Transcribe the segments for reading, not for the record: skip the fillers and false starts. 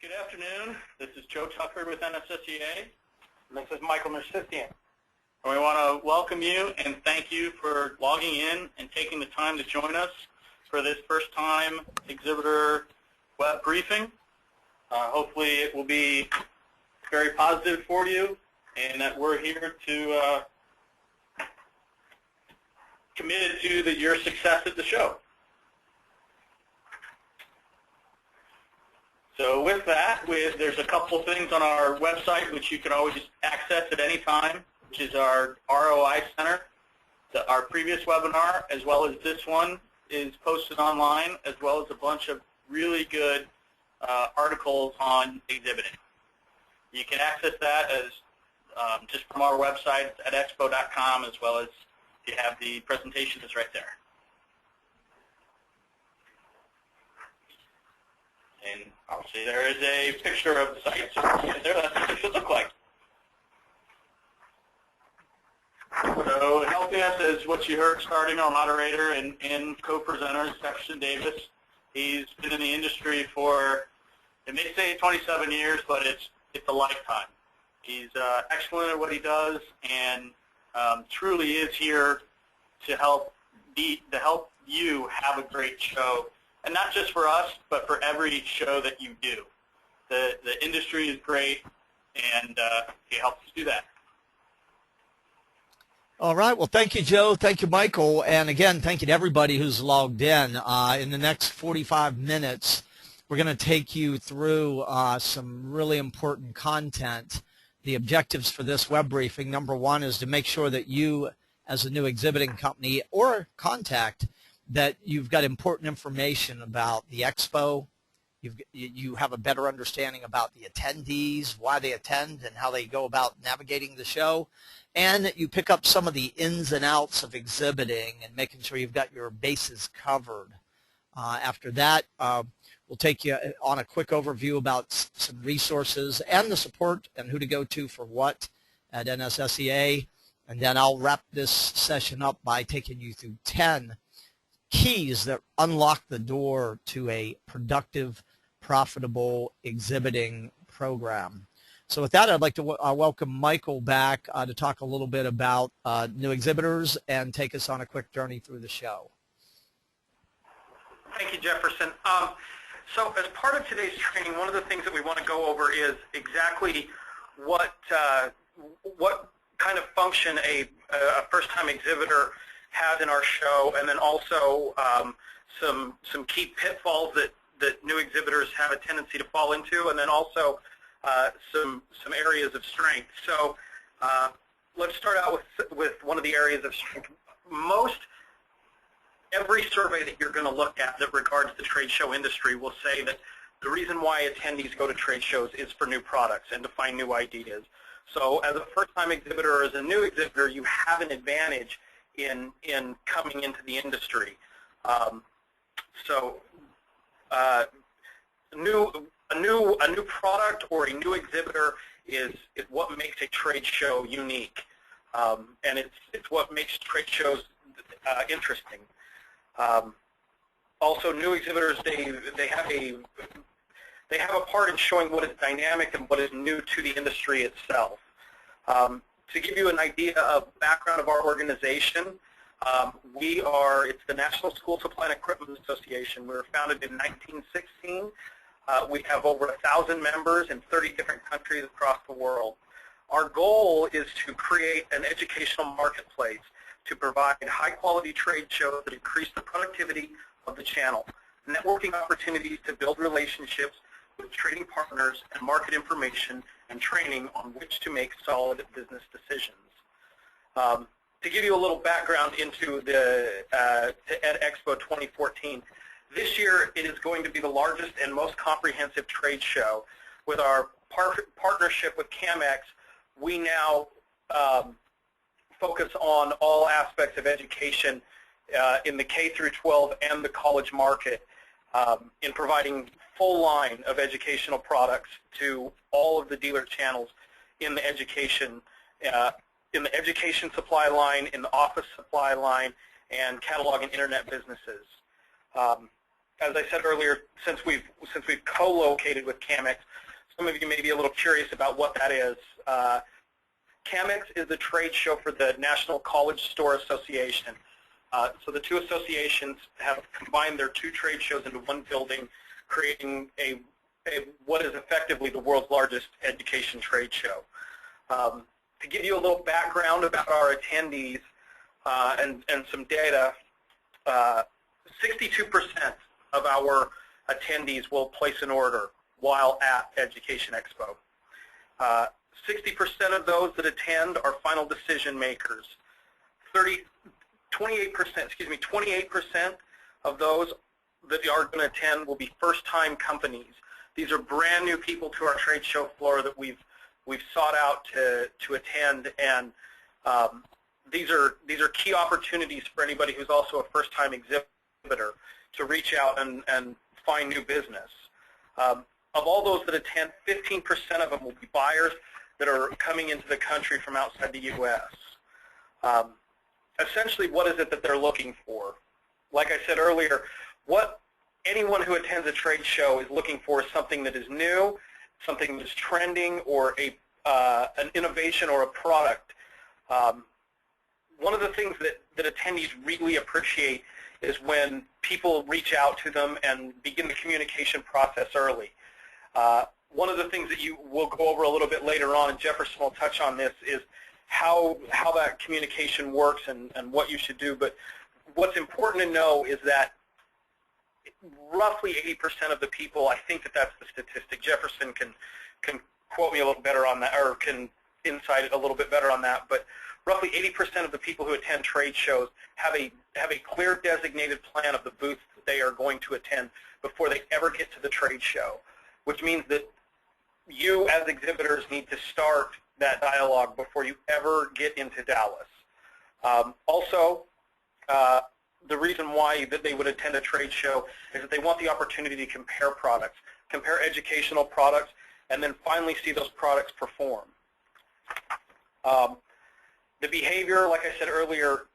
Good afternoon. This is Joe Tucker with NSSEA. And this is Michael Nersistian. And we want to welcome you and thank you for logging in and taking the time to join us for this first time exhibitor web briefing. Hopefully it will be very positive for you and that we're here to committed to your success at the show. So with that, there's a couple of things on our website which you can always access at any time, which is our ROI Center. Our previous webinar, as well as this one, is posted online, as well as a bunch of really good articles on exhibiting. You can access that as just from our website at expo.com, as well as you have the presentation is right there. And obviously there is a picture of the site, so there, that's what it should look like. So helping us is what you heard starting our moderator and co-presenter, Jefferson Davis. He's been in the industry for, it may say 27 years, but it's a lifetime. He's excellent at what he does and truly is here to help you have a great show. And not just for us, but for every show that you do. The industry is great, and he helps us do that. All right. Well, thank you, Joe. Thank you, Michael. And again, thank you to everybody who's logged in. In the next 45 minutes, we're going to take you through some really important content. The objectives for this web briefing, number one, is to make sure that you, as a new exhibiting company or contact, that you've got important information about the expo, you have a better understanding about the attendees, why they attend, and how they go about navigating the show, and that you pick up some of the ins and outs of exhibiting and making sure you've got your bases covered. After that, we'll take you on a quick overview about some resources and the support and who to go to for what at NSSEA, and then I'll wrap this session up by taking you through 10 keys that unlock the door to a productive, profitable exhibiting program. So with that, I'd like to welcome Michael back to talk a little bit about new exhibitors and take us on a quick journey through the show. Thank you, Jefferson. So as part of today's training, one of the things that we want to go over is exactly what kind of function a first-time exhibitor has in our show, and then also some key pitfalls that new exhibitors have a tendency to fall into, and then also some areas of strength. So let's start out with one of the areas of strength. Every survey that you're going to look at that regards the trade show industry will say that the reason why attendees go to trade shows is for new products and to find new ideas. So as a first-time exhibitor or as a new exhibitor, you have an advantage in coming into the industry. A new product or a new exhibitor is what makes a trade show unique, and it's what makes trade shows interesting. Also, new exhibitors they have a part in showing what is dynamic and what is new to the industry itself. To give you an idea of background of our organization, it's the National School Supply and Equipment Association. We were founded in 1916. We have over 1,000 members in 30 different countries across the world. Our goal is to create an educational marketplace to provide high-quality trade shows that increase the productivity of the channel, networking opportunities to build relationships with trading partners, and market information and training on which to make solid business decisions. To give you a little background into the Expo 2014, this year it is going to be the largest and most comprehensive trade show. With our partnership with CAMEX, we now focus on all aspects of education in the K through 12 and the college market, in providing full line of educational products to all of the dealer channels in the education supply line, in the office supply line, and catalog and internet businesses. as I said earlier, since we've co-located with CAMEX, some of you may be a little curious about what that is. CAMEX is the trade show for the National College Store Association. So the two associations have combined their two trade shows into one building, creating what is effectively the world's largest education trade show. To give you a little background about our attendees and some data, 62% of our attendees will place an order while at Education Expo. 60% of those that attend are final decision makers. 28% of those that are going to attend will be first-time companies. These are brand new people to our trade show floor that we've sought out to attend, and these are key opportunities for anybody who's also a first-time exhibitor to reach out and find new business. Of all those that attend, 15% of them will be buyers that are coming into the country from outside the U.S. Essentially, what is it that they're looking for? Like I said earlier, what anyone who attends a trade show is looking for is something that is new, something that is trending, or an innovation or a product. One of the things that attendees really appreciate is when people reach out to them and begin the communication process early. One of the things that you will go over a little bit later on, and Jefferson will touch on this, is how that communication works and what you should do. But what's important to know is that roughly 80% of the people, I think that's the statistic. Jefferson can quote me a little better on that, or can insight it a little bit better on that. But roughly 80% of the people who attend trade shows have a clear designated plan of the booths that they are going to attend before they ever get to the trade show, which means that you as exhibitors need to start that dialogue before you ever get into Dallas. Also, the reason why that they would attend a trade show is that they want the opportunity to compare products, compare educational products, and then finally see those products perform. The behavior, like I said earlier,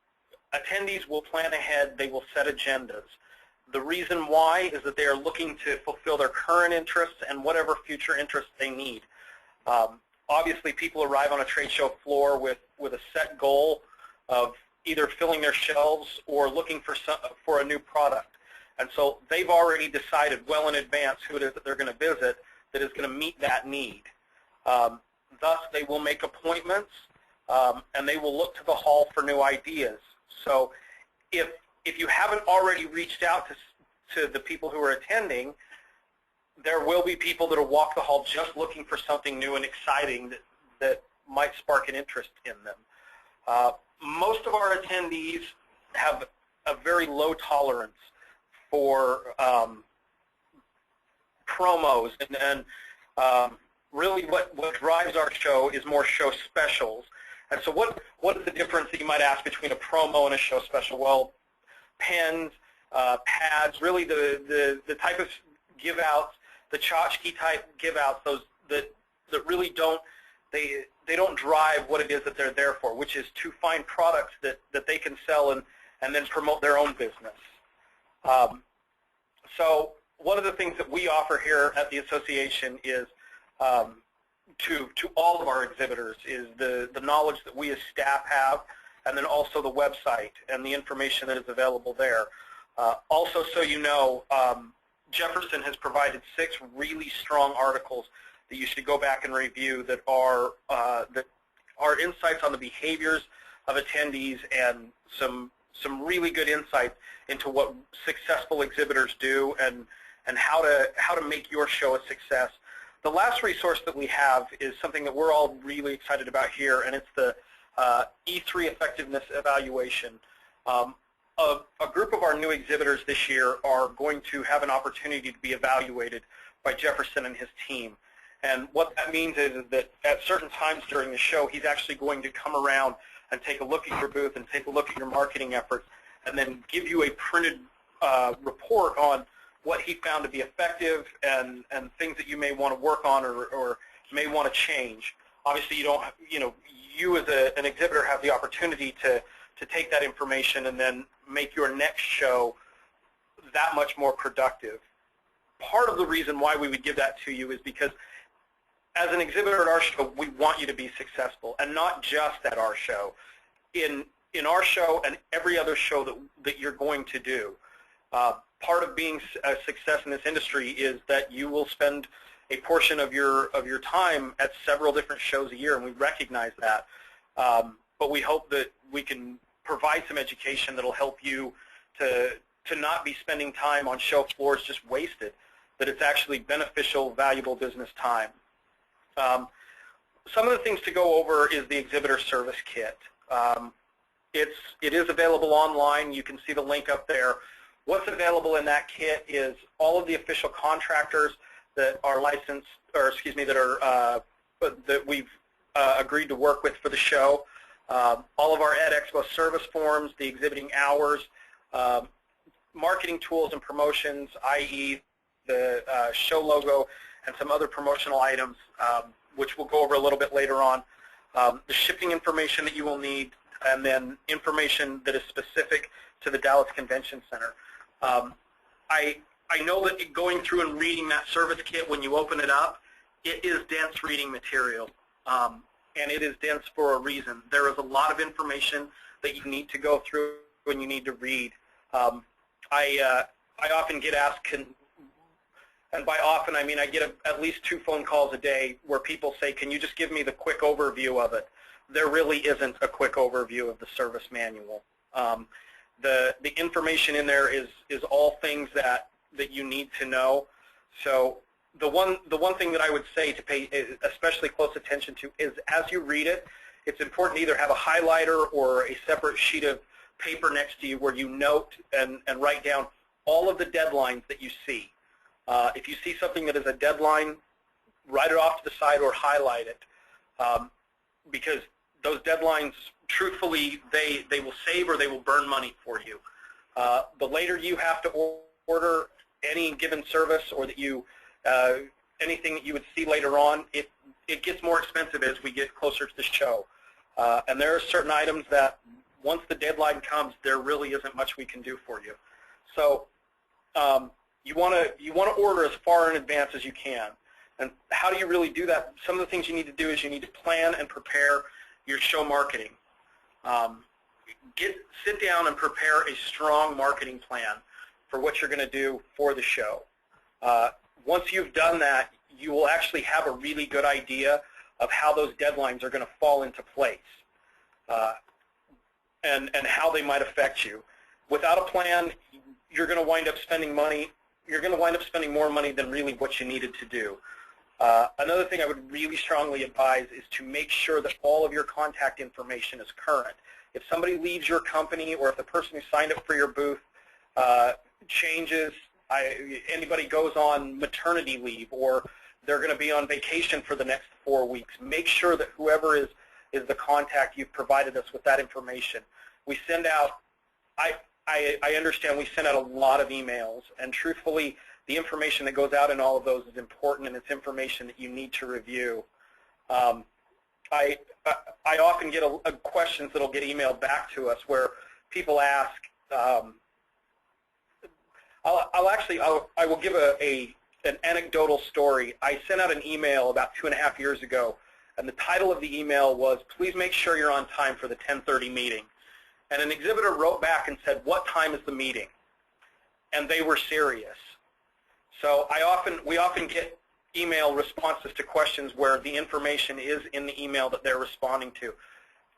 attendees will plan ahead, they will set agendas. The reason why is that they are looking to fulfill their current interests and whatever future interests they need. Obviously, people arrive on a trade show floor with a set goal of either filling their shelves or looking for a new product. And so they've already decided well in advance who it is that they're going to visit that is going to meet that need. Thus, they will make appointments, and they will look to the hall for new ideas. So if you haven't already reached out to the people who are attending, there will be people that will walk the hall just looking for something new and exciting that might spark an interest in them. Most of our attendees have a very low tolerance for promos, and really what drives our show is more show specials. And so what is the difference that you might ask between a promo and a show special? Well, pens, pads, really the type of give-outs, the tchotchke type give-outs, those that really don't drive what it is that they're there for, which is to find products that they can sell and then promote their own business. So one of the things that we offer here at the association is to all of our exhibitors is the knowledge that we as staff have, and then also the website and the information that is available there. Also, so you know, Jefferson has provided 6 really strong articles that you should go back and review that are insights on the behaviors of attendees and some really good insights into what successful exhibitors do and how to make your show a success. The last resource that we have is something that we're all really excited about here, and it's the E3 Effectiveness Evaluation. A group of our new exhibitors this year are going to have an opportunity to be evaluated by Jefferson and his team. And what that means is that at certain times during the show, he's actually going to come around and take a look at your booth and take a look at your marketing efforts and then give you a printed report on what he found to be effective and things that you may want to work on or may want to change. Obviously, you as an exhibitor have the opportunity to take that information and then make your next show that much more productive. Part of the reason why we would give that to you is because as an exhibitor at our show, we want you to be successful, and not just at our show. In our show and every other show that you're going to do, part of being a success in this industry is that you will spend a portion of your time at several different shows a year, and we recognize that. But we hope that we can provide some education that will help you to not be spending time on show floors just wasted, that it's actually beneficial, valuable business time. Some of the things to go over is the Exhibitor Service Kit. It is available online. You can see the link up there. What's available in that kit is all of the official contractors that are licensed, or excuse me, that we've agreed to work with for the show. All of our Ed Expo service forms, the exhibiting hours, marketing tools and promotions, i.e. the show logo and some other promotional items, which we'll go over a little bit later on. The shipping information that you will need, and then information that is specific to the Dallas Convention Center. I know that going through and reading that service kit, when you open it up, it is dense reading material, and it is dense for a reason. There is a lot of information that you need to go through and you need to read. I often get asked, and by often I mean I get at least 2 phone calls a day where people say, can you just give me the quick overview of it? There really isn't a quick overview of the service manual. The information in there is all things that you need to know. So the one thing that I would say to pay especially close attention to is, as you read it, it's important to either have a highlighter or a separate sheet of paper next to you where you note and write down all of the deadlines that you see. If you see something that is a deadline, write it off to the side or highlight it, because those deadlines, truthfully, they will save or they will burn money for you. The later you have to order any given service, or that you anything that you would see later on, it gets more expensive as we get closer to the show. And there are certain items that once the deadline comes, there really isn't much we can do for you. So you want to order as far in advance as you can. And how do you really do that? Some of the things you need to do is you need to plan and prepare your show marketing. Sit down and prepare a strong marketing plan for what you're going to do for the show. Once you've done that, you will actually have a really good idea of how those deadlines are going to fall into place, and how they might affect you. Without a plan, you're going to wind up spending money. You're going to wind up spending more money than really what you needed to do. Another thing I would really strongly advise is to make sure that all of your contact information is current. If somebody leaves your company, or if the person who signed up for your booth changes, anybody goes on maternity leave, or they're going to be on vacation for the next 4 weeks, make sure that whoever is the contact, you've provided us with that information. We send out, I understand we send out a lot of emails, and truthfully, the information that goes out in all of those is important, and it's information that you need to review. I often get questions that will get emailed back to us where people ask, I will give an anecdotal story. I sent out an email about 2.5 years ago, and the title of the email was, please make sure you're on time for the 10:30 meeting. And an exhibitor wrote back and said, what time is the meeting? And they were serious. So we often get email responses to questions where the information is in the email that they're responding to.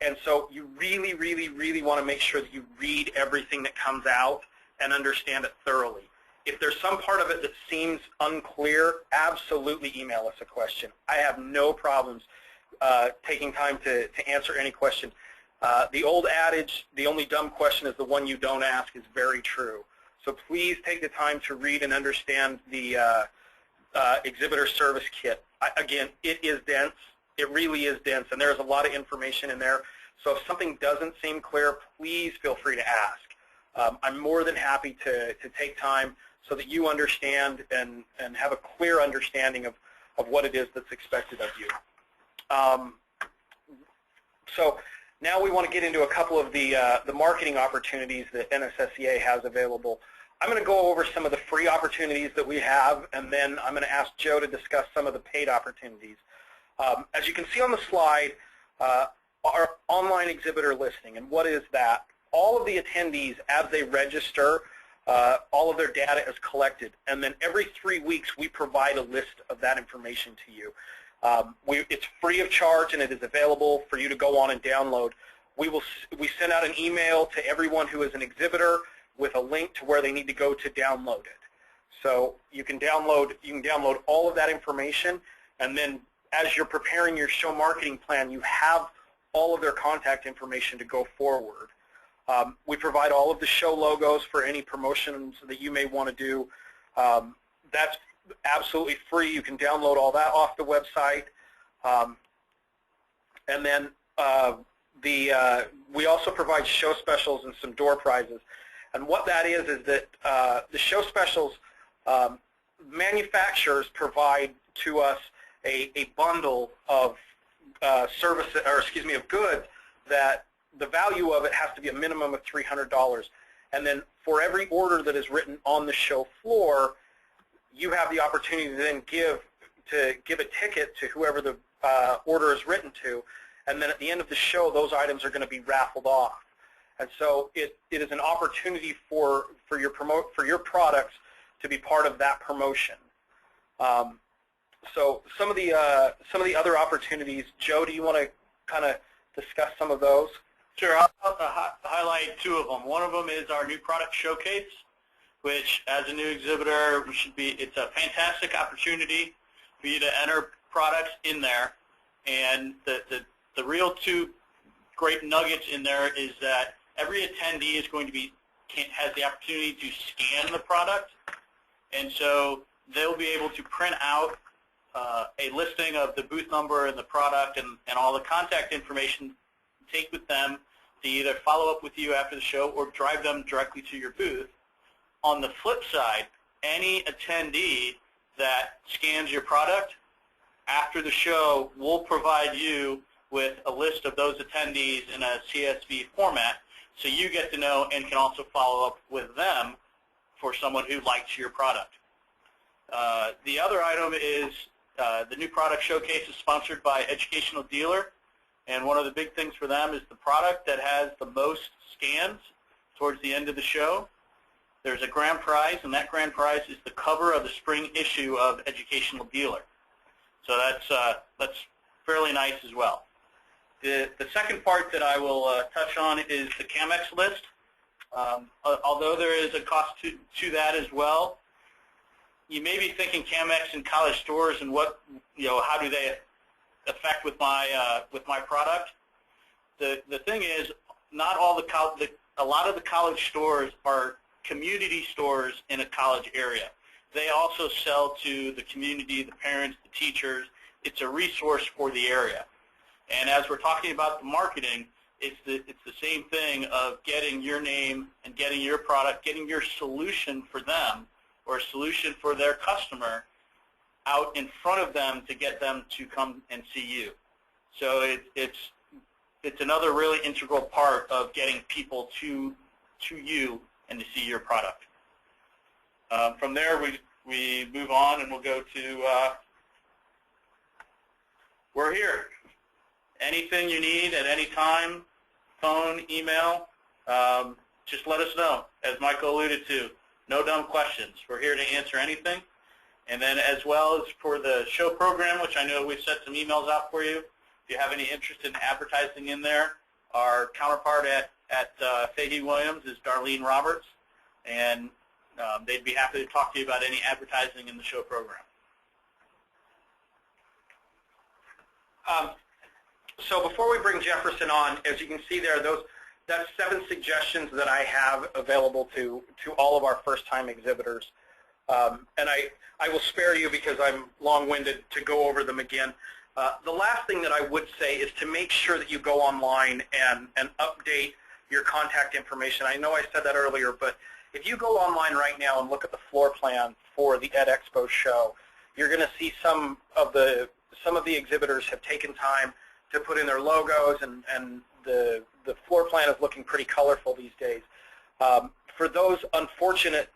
And so you really, really, really want to make sure that you read everything that comes out and understand it thoroughly. If there's some part of it that seems unclear, absolutely email us a question. I have no problems taking time to answer any question. The old adage, the only dumb question is the one you don't ask, is very true. So please take the time to read and understand the Exhibitor Service Kit. Again, it is dense. It really is dense, and there's a lot of information in there. So if something doesn't seem clear, please feel free to ask. I'm more than happy to take time so that you understand and have a clear understanding of what it is that's expected of you. So now we want to get into a couple of the marketing opportunities that NSSEA has available. I'm going to go over some of the free opportunities that we have, and then I'm going to ask Joe to discuss some of the paid opportunities. As you can see on the slide, our online exhibitor listing, and what is that? All of the attendees, as they register, all of their data is collected, and then every 3 weeks we provide a list of that information to you. It's free of charge, and it is available for you to go on and download. We send out an email to everyone who is an exhibitor with a link to where they need to go to download it. So you can download all of that information, and then as you're preparing your show marketing plan, you have all of their contact information to go forward. We provide all of the show logos for any promotions that you may want to do. That's absolutely free. You can download all that off the website. And then we also provide show specials and some door prizes. And what that is that the show specials, manufacturers provide to us a bundle of services, or excuse me, of goods that the value of it has to be a minimum of $300. And then for every order that is written on the show floor, you have the opportunity to then give a ticket to whoever the order is written to, and then at the end of the show, those items are going to be raffled off. And so it is an opportunity for your products to be part of that promotion. So some of the other opportunities, Joe, do you want to kind of discuss some of those? Sure, I'll highlight two of them. One of them is our new product showcase, which as a new exhibitor, it's a fantastic opportunity for you to enter products in there. And the real two great nuggets in there is that every attendee is going to has the opportunity to scan the product, and so they'll be able to print out a listing of the booth number and the product and all the contact information, take with them to either follow up with you after the show or drive them directly to your booth. On the flip side, any attendee that scans your product after the show will provide you with a list of those attendees in a CSV format, so you get to know and can also follow up with them for someone who likes your product. The other item is the new product showcase is sponsored by Educational Dealer, and one of the big things for them is the product that has the most scans towards the end of the show. There's a grand prize, and that grand prize is the cover of the spring issue of Educational Dealer. So that's fairly nice as well. The second part that I will touch on is the CAMEX list. Although there is a cost to that as well, you may be thinking CAMEX in college stores and how do they affect with my product. The thing is, not all a lot of the college stores are community stores in a college area. They also sell to the community, the parents, the teachers. It's a resource for the area. And as we're talking about the marketing, it's the same thing of getting your name and getting your product, getting your solution for them or a solution for their customer out in front of them to get them to come and see you. So it's another really integral part of getting people to you and to see your product. From there, we move on and we'll go to we're here. Anything you need at any time, phone, email, just let us know. As Michael alluded to, no dumb questions. We're here to answer anything. And then as well as for the show program, which I know we've set some emails out for you, if you have any interest in advertising in there, our counterpart at Fahey Williams is Darlene Roberts, and they'd be happy to talk to you about any advertising in the show program. So before we bring Jefferson on, as you can see there, that's 7 suggestions that I have available to all of our first-time exhibitors. And I will spare you because I'm long-winded to go over them again. The last thing that I would say is to make sure that you go online and update your contact information. I know I said that earlier, but if you go online right now and look at the floor plan for the Ed Expo show, you're going to see some of the exhibitors have taken time to put in their logos, and the floor plan is looking pretty colorful these days. For those unfortunate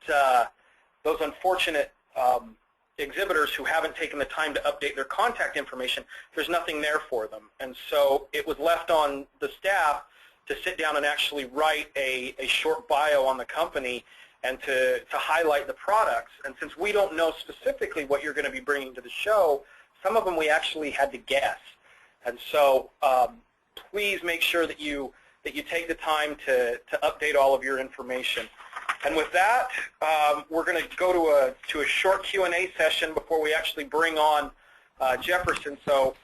exhibitors who haven't taken the time to update their contact information, there's nothing there for them. And so it was left on the staff to sit down and actually write a short bio on the company and to highlight the products. And since we don't know specifically what you're going to be bringing to the show, some of them we actually had to guess. And so please make sure that you take the time to update all of your information. And with that, we're going to go to a short Q&A session before we actually bring on Jefferson. So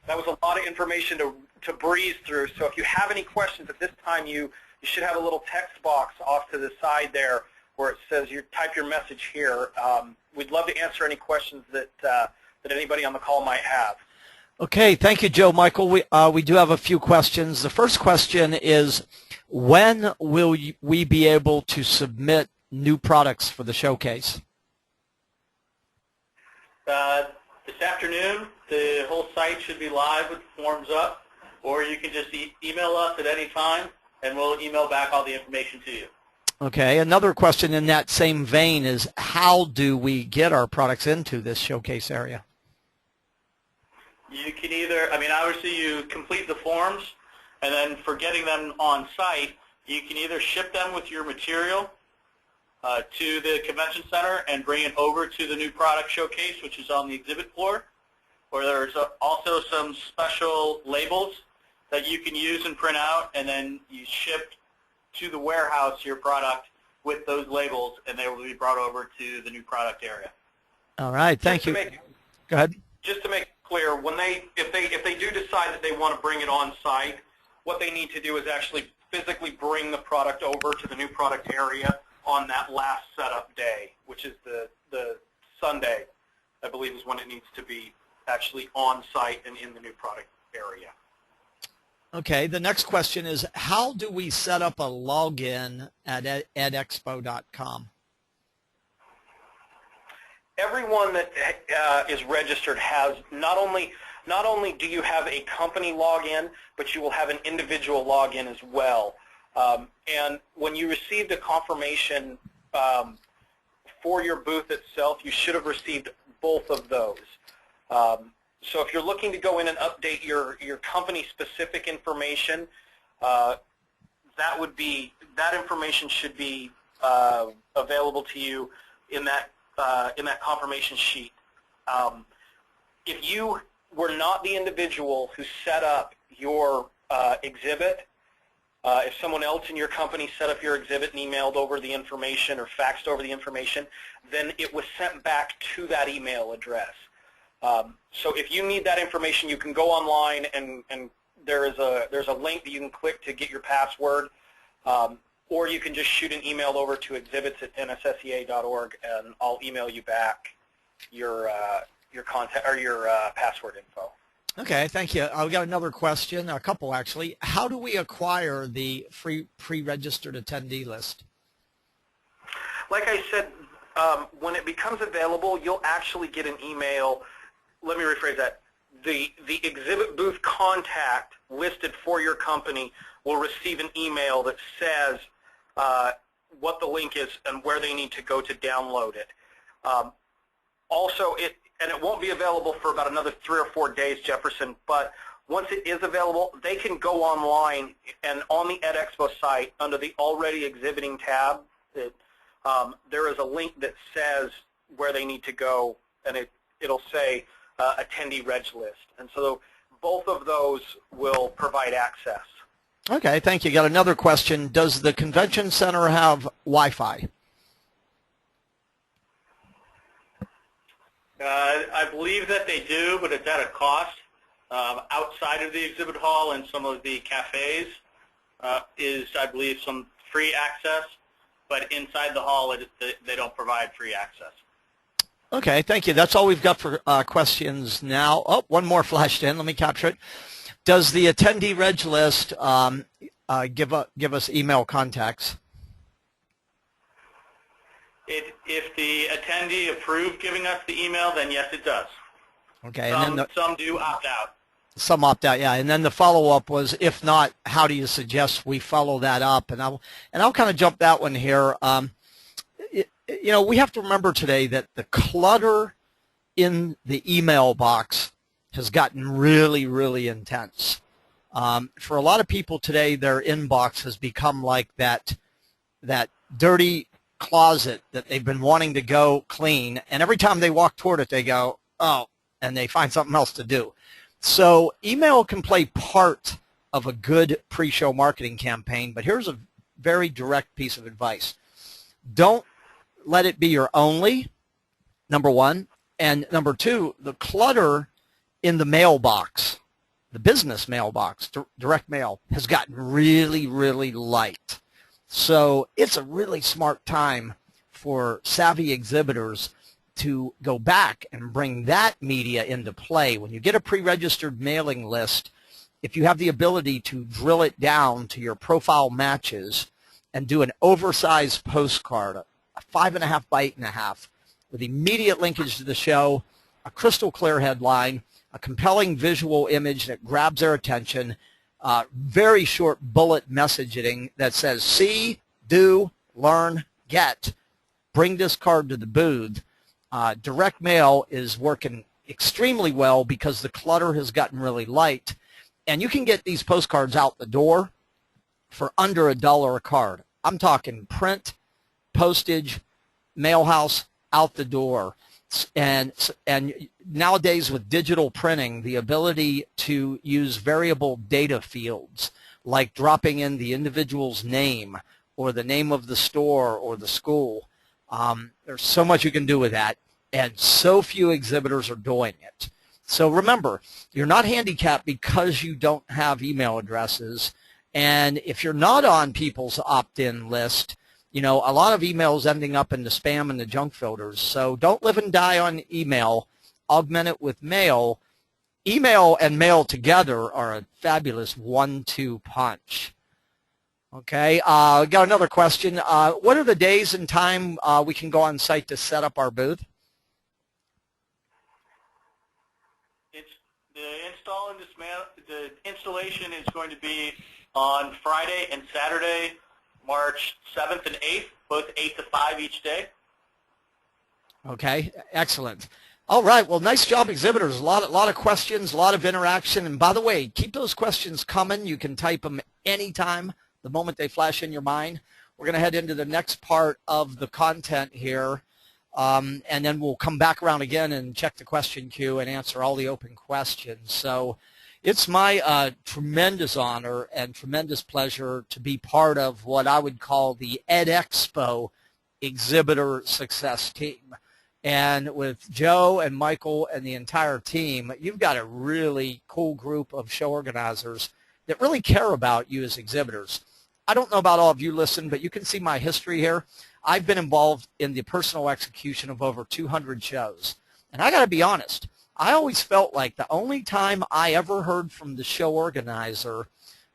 that was a lot of information to breeze through. So if you have any questions at this time, you should have a little text box off to the side there where it says you type your message here. We'd love to answer any questions that anybody on the call might have. Okay, thank you, Joe. Michael, we do have a few questions. The first question is, when will we be able to submit new products for the showcase? This afternoon, the whole site should be live with forms up, or you can just email us at any time, and we'll email back all the information to you. Okay, another question in that same vein is, how do we get our products into this showcase area? You can either, obviously you complete the forms, and then for getting them on site, you can either ship them with your material to the convention center and bring it over to the new product showcase, which is on the exhibit floor, or there's also some special labels that you can use and print out, and then you ship to the warehouse your product with those labels, and they will be brought over to the new product area. All right, thank you. Go ahead. Just to make it clear, if they do decide that they want to bring it on site, what they need to do is actually physically bring the product over to the new product area on that last setup day, which is the Sunday, I believe, is when it needs to be actually on site and in the new product area. Okay, the next question is, how do we set up a login at edexpo.com? Everyone that is registered has not only do you have a company login, but you will have an individual login as well. And when you received a confirmation for your booth itself, you should have received both of those. So if you're looking to go in and update your company-specific information, that information should be available to you in that confirmation sheet. If you were not the individual who set up your exhibit, if someone else in your company set up your exhibit and emailed over the information or faxed over the information, then it was sent back to that email address. So if you need that information, you can go online and there's a link that you can click to get your password, or you can just shoot an email over to exhibits@nssea.org, and I'll email you back your contact or your password info. Okay, thank you. I've got another question, a couple actually. How do we acquire the free pre-registered attendee list? Like I said, when it becomes available, you'll actually get an email. Let me rephrase that. The exhibit booth contact listed for your company will receive an email that says what the link is and where they need to go to download it. Also, it won't be available for about another 3 or 4 days, Jefferson, but once it is available, they can go online and on the EdExpo site under the Already Exhibiting tab, there is a link that says where they need to go, and it'll say attendee reg list. And so both of those will provide access. Okay, thank you. Got another question. Does the convention center have Wi-Fi? I believe that they do, but it's at a cost. Outside of the exhibit hall and some of the cafes is, I believe, some free access, but inside the hall they don't provide free access. Okay, thank you. That's all we've got for questions now. Oh, one more flashed in. Let me capture it. Does the attendee reg list give us email contacts? If the attendee approved giving us the email, then yes, it does. Okay, Some do opt out. Some opt out, yeah. And then the follow-up was, if not, how do you suggest we follow that up? And I'll kind of jump that one here. You know, we have to remember today that the clutter in the email box has gotten really, really intense. For a lot of people today, their inbox has become like that dirty closet that they've been wanting to go clean, and every time they walk toward it, they go, oh, and they find something else to do. So email can play part of a good pre-show marketing campaign, but here's a very direct piece of advice. Don't let it be your only, number one, and number two, the clutter in the mailbox, the business mailbox, direct mail, has gotten really, really light. So it's a really smart time for savvy exhibitors to go back and bring that media into play. When you get a pre-registered mailing list, if you have the ability to drill it down to your profile matches and do an oversized postcard, a 5.5 by 8.5, with immediate linkage to the show, a crystal clear headline, a compelling visual image that grabs their attention, very short bullet messaging that says, see, do, learn, get. Bring this card to the booth. Direct mail is working extremely well because the clutter has gotten really light. And you can get these postcards out the door for under $1 a card. I'm talking print, postage, mail house, out the door. And nowadays with digital printing, the ability to use variable data fields like dropping in the individual's name or the name of the store or the school, there's so much you can do with that, and so few exhibitors are doing it. So remember, you're not handicapped because you don't have email addresses, and if you're not on people's opt-in list, you know, a lot of emails ending up in the spam and the junk filters. So don't live and die on email. Augment it with mail. Email and mail together are a fabulous 1-2 punch. Okay, got another question. What are the days and time we can go on site to set up our booth? The installation is going to be on Friday and Saturday, March 7th and 8th, both 8 to 5 each day. Okay, excellent. All right, well, nice job, exhibitors. A lot of questions, a lot of interaction. And by the way, keep those questions coming. You can type them anytime, the moment they flash in your mind. We're going to head into the next part of the content here, and then we'll come back around again and check the question queue and answer all the open questions. So it's my tremendous honor and tremendous pleasure to be part of what I would call the Ed Expo Exhibitor Success Team. And with Joe and Michael and the entire team, you've got a really cool group of show organizers that really care about you as exhibitors. I don't know about all of you listen, but you can see my history here. I've been involved in the personal execution of over 200 shows. And I got to be honest, I always felt like the only time I ever heard from the show organizer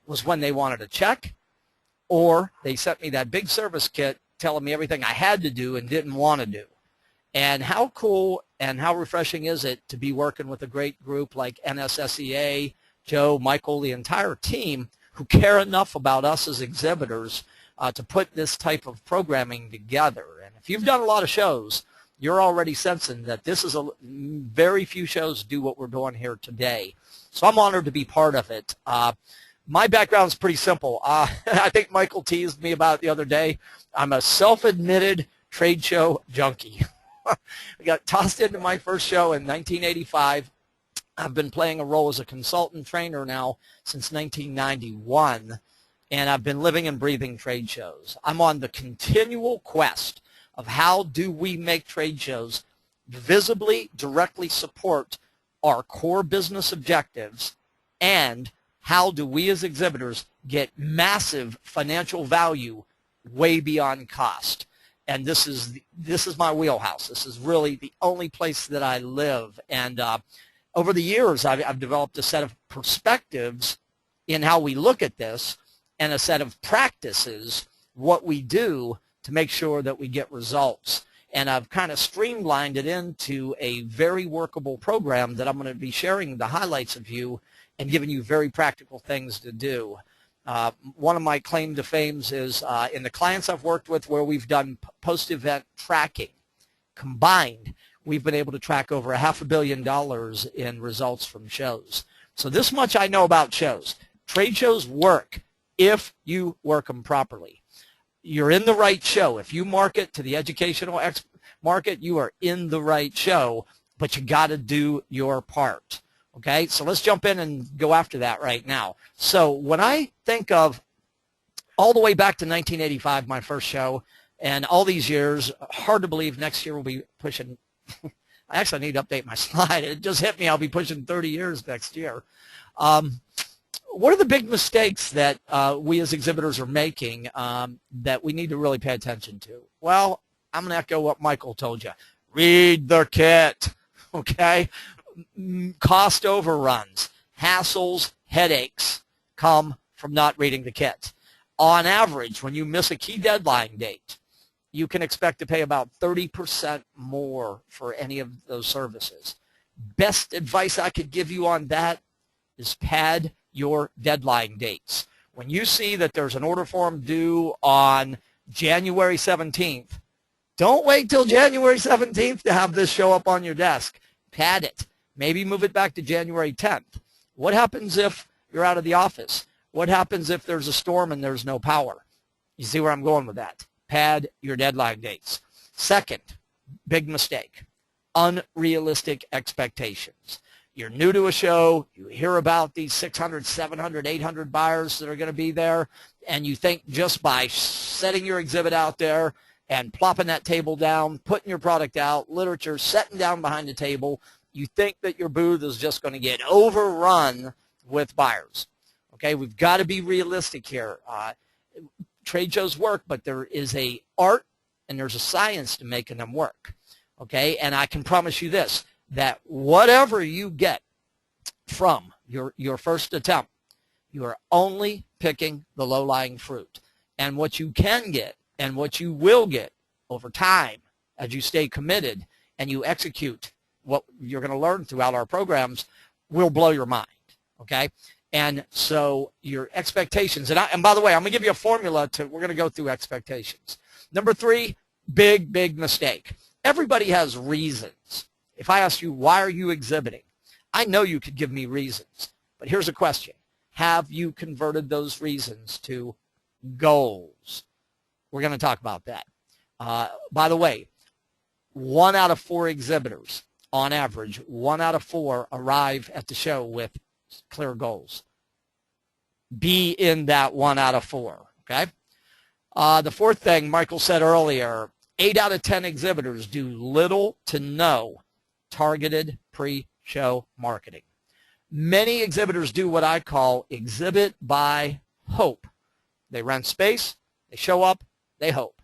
was when they wanted a check, or they sent me that big service kit telling me everything I had to do and didn't want to do. And how cool and how refreshing is it to be working with a great group like NSSEA, Joe, Michael, the entire team, who care enough about us as exhibitors to put this type of programming together. And if you've done a lot of shows, you're already sensing that this is very few shows do what we're doing here today. So I'm honored to be part of it. My background is pretty simple. I think Michael teased me about it the other day. I'm a self-admitted trade show junkie. I got tossed into my first show in 1985. I've been playing a role as a consultant trainer now since 1991, and I've been living and breathing trade shows. I'm on the continual quest of how do we make trade shows visibly, directly support our core business objectives, and how do we as exhibitors get massive financial value way beyond cost. And this is my wheelhouse. This is really the only place that I live. And over the years, I've developed a set of perspectives in how we look at this and a set of practices, what we do to make sure that we get results. And I've kind of streamlined it into a very workable program that I'm going to be sharing the highlights of you and giving you very practical things to do. One of my claim to fames is in the clients I've worked with where we've done post-event tracking, combined, we've been able to track over $500 million in results from shows. So this much I know about shows. Trade shows work if you work them properly. You're in the right show. If you market to the educational market, you are in the right show, but you got to do your part. Okay, so let's jump in and go after that right now. So when I think of all the way back to 1985, my first show, and all these years, hard to believe next year we'll be pushing, I actually need to update my slide. It just hit me. I'll be pushing 30 years next year. What are the big mistakes that we as exhibitors are making that we need to really pay attention to? Well, I'm going to echo what Michael told you. Read the kit, okay? Cost overruns, hassles, headaches come from not reading the kit. On average, when you miss a key deadline date, you can expect to pay about 30% more for any of those services. Best advice I could give you on that is pad your deadline dates. When you see that there's an order form due on January 17th, don't wait till January 17th to have this show up on your desk. Pad it. Maybe move it back to January 10th. What happens if you're out of the office? What happens if there's a storm and there's no power? You see where I'm going with that? Pad your deadline dates. Second, big mistake, unrealistic expectations. You're new to a show, you hear about these 600, 700, 800 buyers that are going to be there, and you think just by setting your exhibit out there and plopping that table down, putting your product out, literature, sitting down behind the table, you think that your booth is just going to get overrun with buyers. Okay, we've got to be realistic here. Trade shows work, but there is a art and there's a science to making them work. Okay, and I can promise you this, that whatever you get from your first attempt, you are only picking the low-lying fruit. And what you can get and what you will get over time as you stay committed and you execute what you're going to learn throughout our programs will blow your mind, okay? And so your expectations, and by the way, I'm going to give you a formula we're going to go through expectations. Number 3, big mistake. Everybody has reasons. If I ask you, why are you exhibiting? I know you could give me reasons, but here's a question. Have you converted those reasons to goals? We're going to talk about that. By the way, 1 out of 4 exhibitors, on average, 1 out of 4 arrive at the show with clear goals. Be in that 1 out of 4, okay? The fourth thing Michael said earlier, 8 out of 10 exhibitors do little to no targeted pre-show marketing. Many exhibitors do what I call exhibit by hope. They rent space, they show up, they hope.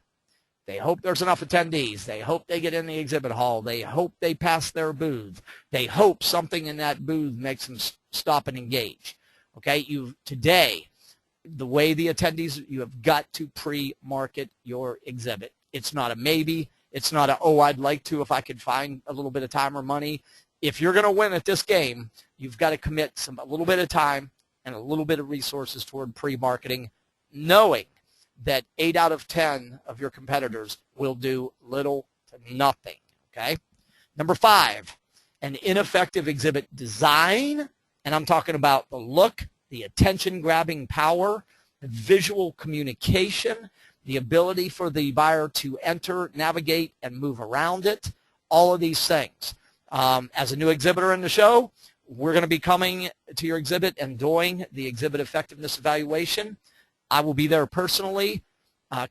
They hope there's enough attendees. They hope they get in the exhibit hall. They hope they pass their booth. They hope something in that booth makes them stop and engage. Okay, today, the way the attendees, you have got to pre-market your exhibit. It's not a maybe. It's not a, oh, I'd like to if I could find a little bit of time or money. If you're going to win at this game, you've got to commit a little bit of time and a little bit of resources toward pre-marketing, knowing that 8 out of 10 of your competitors will do little to nothing, okay? Number 5, an ineffective exhibit design, and I'm talking about the look, the attention-grabbing power, the visual communication, the ability for the buyer to enter, navigate, and move around it, all of these things. As a new exhibitor in the show, we're going to be coming to your exhibit and doing the exhibit effectiveness evaluation. I will be there personally.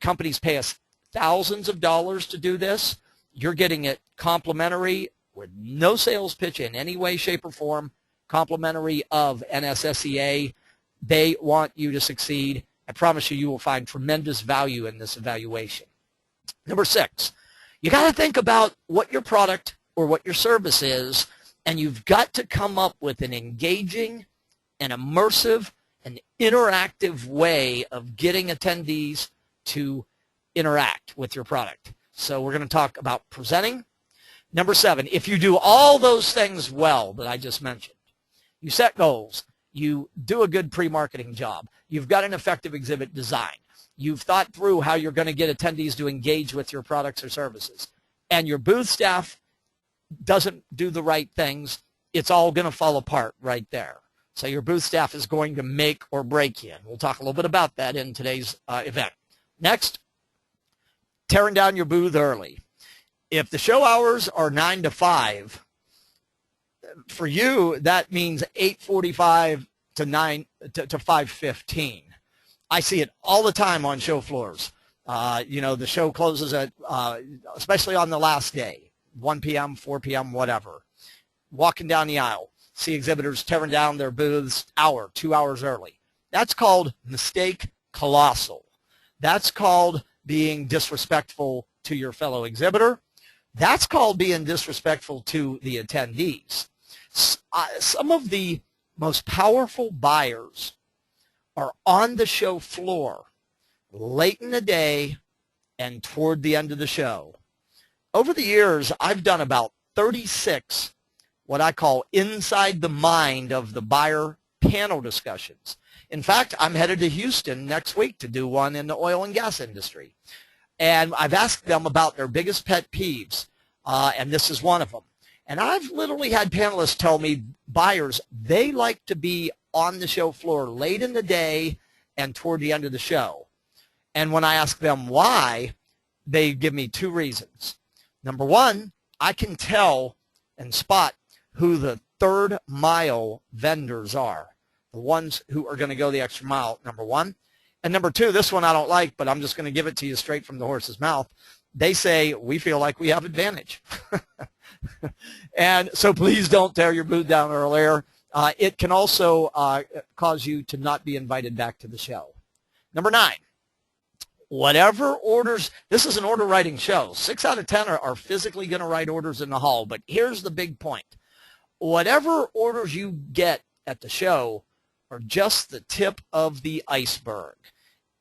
Companies pay us thousands of dollars to do this. You're getting it complimentary with no sales pitch in any way, shape, or form, complimentary of NSSEA. They want you to succeed. I promise you, you will find tremendous value in this evaluation. Number 6, you got to think about what your product or what your service is, and you've got to come up with an engaging and immersive and interactive way of getting attendees to interact with your product. So we're going to talk about presenting. Number 7, if you do all those things well that I just mentioned, you set goals, You do a good pre-marketing job. You've got an effective exhibit design. You've thought through how you're going to get attendees to engage with your products or services. And your booth staff doesn't do the right things, it's all going to fall apart right there. So your booth staff is going to make or break you. And we'll talk a little bit about that in today's event. Next, tearing down your booth early. If the show hours are 9 to 5, for you, that means 8:45 to 5:15. I see it all the time on show floors. You know, the show closes at, especially on the last day, 1 p.m., 4 p.m., whatever. Walking down the aisle, see exhibitors tearing down their booths 2 hours early. That's called mistake colossal. That's called being disrespectful to your fellow exhibitor. That's called being disrespectful to the attendees. Some of the most powerful buyers are on the show floor late in the day and toward the end of the show. Over the years, I've done about 36 what I call inside the mind of the buyer panel discussions. In fact, I'm headed to Houston next week to do one in the oil and gas industry. And I've asked them about their biggest pet peeves, and this is one of them. And I've literally had panelists tell me, buyers, they like to be on the show floor late in the day and toward the end of the show. And when I ask them why, they give me 2 reasons. Number one, I can tell and spot who the third mile vendors are, the ones who are going to go the extra mile, number one. And number two, this one I don't like, but I'm just going to give it to you straight from the horse's mouth. They say, we feel like we have advantage. And so please don't tear your booth down earlier. It can also cause you to not be invited back to the show. Number 9, whatever orders, this is an order writing show. 6 out of 10 are physically going to write orders in the hall, but here's the big point. Whatever orders you get at the show are just the tip of the iceberg.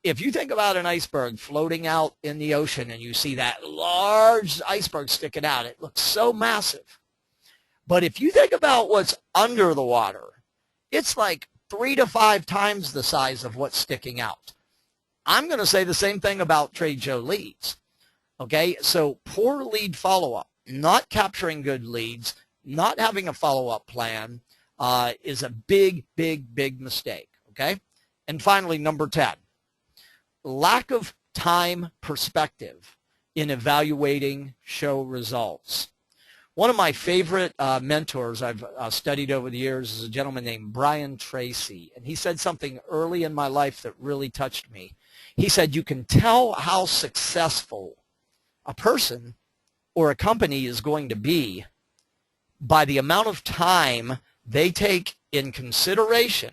If you think about an iceberg floating out in the ocean and you see that large iceberg sticking out, it looks so massive. But if you think about what's under the water, it's like 3 to 5 times the size of what's sticking out. I'm going to say the same thing about trade show leads. Okay, so poor lead follow-up, not capturing good leads, not having a follow-up plan is a big, big, big mistake. Okay, and finally, number 10. Lack of time perspective in evaluating show results. One of my favorite mentors I've studied over the years is a gentleman named Brian Tracy, and he said something early in my life that really touched me. He said, you can tell how successful a person or a company is going to be by the amount of time they take in consideration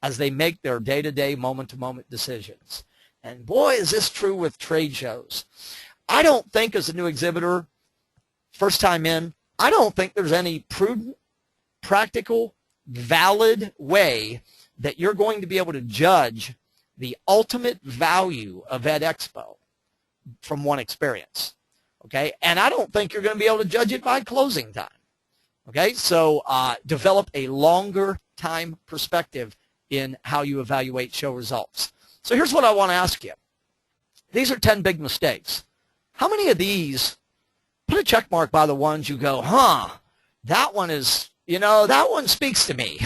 as they make their day-to-day, moment-to-moment decisions. And boy, is this true with trade shows. I don't think as a new exhibitor, first time in, I don't think there's any prudent, practical, valid way that you're going to be able to judge the ultimate value of Ed Expo from one experience. Okay, and I don't think you're going to be able to judge it by closing time. Okay, so develop a longer time perspective in how you evaluate show results. So here's what I want to ask you. These are 10 big mistakes. How many of these, put a check mark by the ones you go, that one is, that one speaks to me.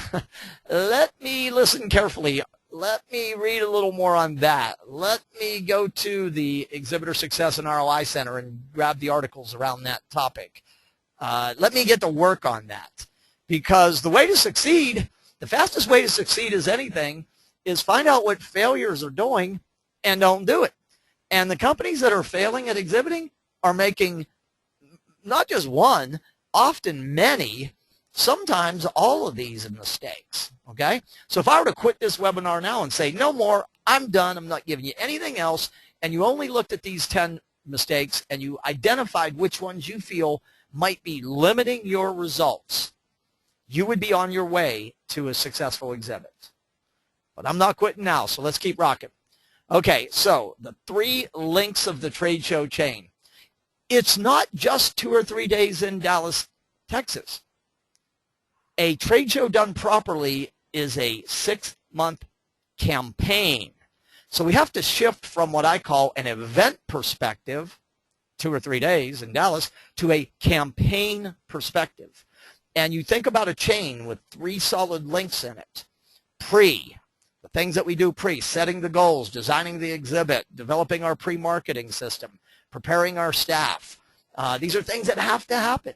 Let me listen carefully. Let me read a little more on that. Let me go to the Exhibitor Success and ROI Center and grab the articles around that topic. Let me get to work on that. Because the way to succeed, the fastest way to succeed is anything, is find out what failures are doing and don't do it. And the companies that are failing at exhibiting are making not just one, often many, sometimes all of these mistakes. Okay? So if I were to quit this webinar now and say, no more, I'm done, I'm not giving you anything else, and you only looked at these 10 mistakes and you identified which ones you feel might be limiting your results, you would be on your way to a successful exhibit. But I'm not quitting now, so let's keep rocking. Okay, so the 3 links of the trade show chain. It's not just 2 or 3 days in Dallas, Texas. A trade show done properly is a 6-month campaign. So we have to shift from what I call an event perspective, 2 or 3 days in Dallas, to a campaign perspective. And you think about a chain with 3 solid links in it. The things that we do setting the goals, designing the exhibit, developing our pre-marketing system, preparing our staff. These are things that have to happen,